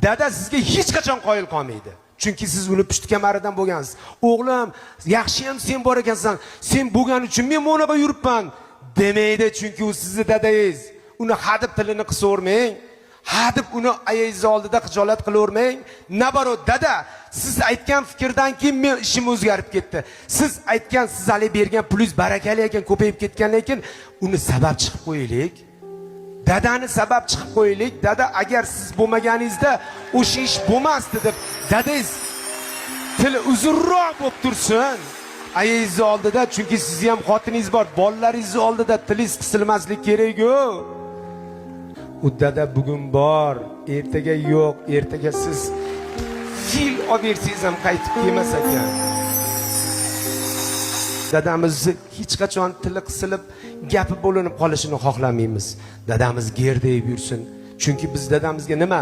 dada sizga hech qachon qoyil qolmaydi. Chunki siz uni pushti kamaridan bo'lgansiz. O'g'lim, yaxshi ham sen bor ekansan. Sen bo'lgan uchun men mana bu yuribman demaydi, chunki u sizning dadangiz. Uni hadib tilini qisavermang. Hadib uni ayingiz oldida xijolat qilavermang. Nabaro dada, siz aytgan fikrdan keyin men ishim o'zgarib ketdi. Siz aytgan, siz hali bergan pulingiz barakali ekan, ko'payib ketgandan keyin uni sabab chiqib qo'yaylik. Dadani sabab chiqib qo'yaylik. Dada, agar siz bo'lmaganingizda o'sha ish bo'lmasdi deb dadangiz tili uzunroq bo'lib tursin. Ayingiz oldida, chunki sizning ham xotiningiz bor, bolalaringiz oldida tilingiz qisilmaslik kerak-ku. U dada bugun bor, ertaga yo'q, ertaga siz fil olib bersangiz ham qaytib kelmas ekan. Dadamizni hech qachon tili qisilib, gapi bo'linib qolishini xohlamaymiz. Dadamiz gerdayib yursin. Chunki biz dadamizga nima?